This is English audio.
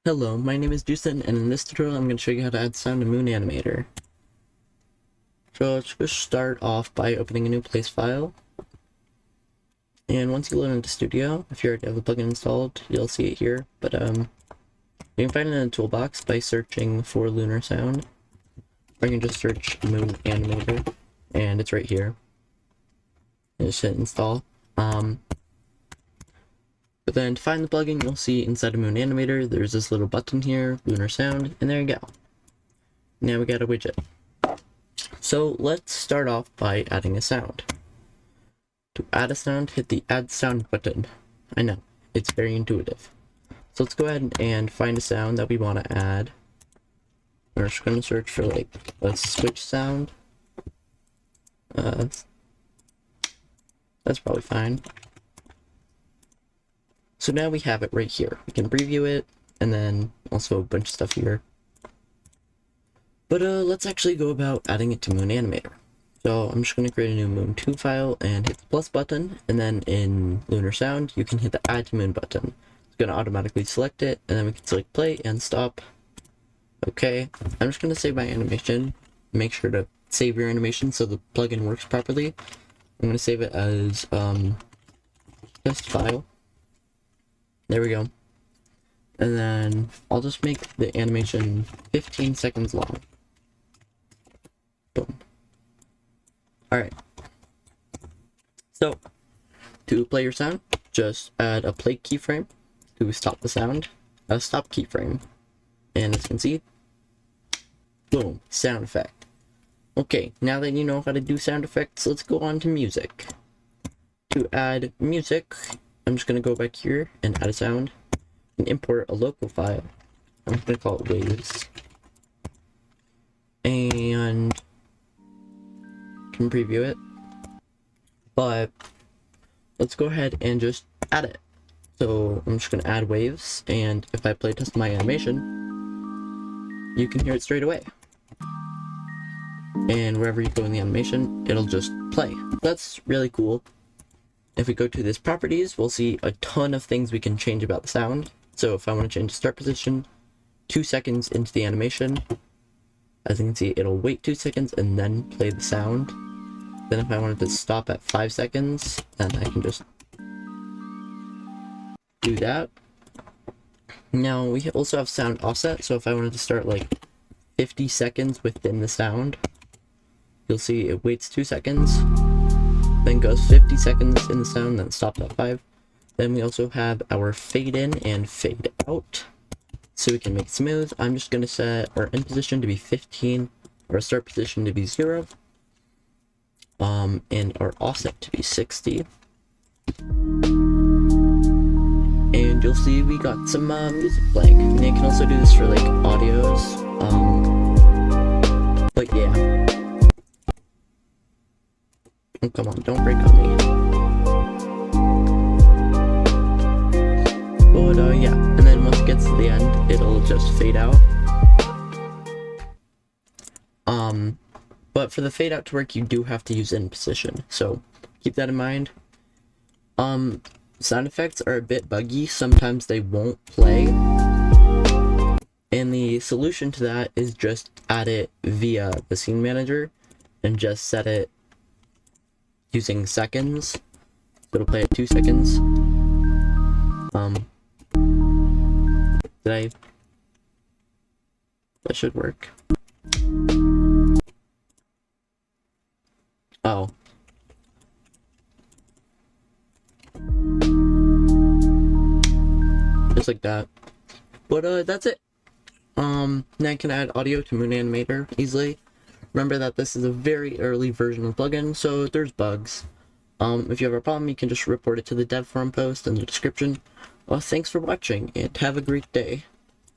Hello, my name is Jason, and in this tutorial I'm going to show you how to add sound to Moon Animator. So let's just start off by opening a new place file. And once you load into Studio, if you already have the plugin installed, you'll see it here. But you can find it in the toolbox by searching for Lunar Sound. Or you can just search Moon Animator, and it's right here. And just hit install. But then to find the plugin, you'll see inside of Moon Animator, there's this little button here, Lunar Sound, and there you go. Now we got a widget. So let's start off by adding a sound. To add a sound, hit the Add Sound button. I know, it's very intuitive. So let's go ahead and find a sound that we want to add. We're just going to search for like a switch sound. That's probably fine. So now we have it right here. We can preview it, and then also a bunch of stuff here. But let's actually go about adding it to Moon Animator. So I'm just going to create a new Moon 2 file and hit the plus button, and then in Lunar Sound, you can hit the Add to Moon button. It's going to automatically select it, and then we can select play and stop. Okay, I'm just going to save my animation. Make sure to save your animation so the plugin works properly. I'm going to save it as test file. There we go. And then I'll just make the animation 15 seconds long. Boom. Alright. So, to play your sound, just add a play keyframe to stop the sound, a stop keyframe. And as you can see, boom, sound effect. Okay, now that you know how to do sound effects, let's go on to music. To add music, I'm just going to go back here and add a sound and import a local file. I'm going to call it waves. And can preview it. But let's go ahead and just add it. So I'm just going to add waves, and if I play test my animation, you can hear it straight away. And wherever you go in the animation, it'll just play. That's really cool. If we go to this properties, we'll see a ton of things we can change about the sound. So if I want to change the start position 2 seconds into the animation, as you can see, it'll wait 2 seconds and then play the sound. Then if I wanted to stop at 5 seconds, then I can just do that. Now we also have sound offset, so if I wanted to start like 50 seconds within the sound, you'll see it waits 2 seconds. Then goes 50 seconds in the sound, then stops at 5. Then we also have our fade in and fade out, so we can make it smooth. I'm just going to set our end position to be 15, our start position to be 0, and our offset to be 60. And you'll see we got some music playing. And you can also do this for like audios, but yeah. Oh, come on, don't break on me. But yeah, and then once it gets to the end, it'll just fade out. But for the fade out to work, you do have to use in position, so keep that in mind. Sound effects are a bit buggy, sometimes they won't play. And the solution to that is just add it via the scene manager and just set it using seconds. So it'll play at 2 seconds. That should work. Oh. Just like that. But that's it. Now I can add audio to Moon Animator easily. Remember that this is a very early version of the plugin, so there's bugs. If you have a problem, you can just report it to the dev forum post in the description. Well, thanks for watching, and have a great day.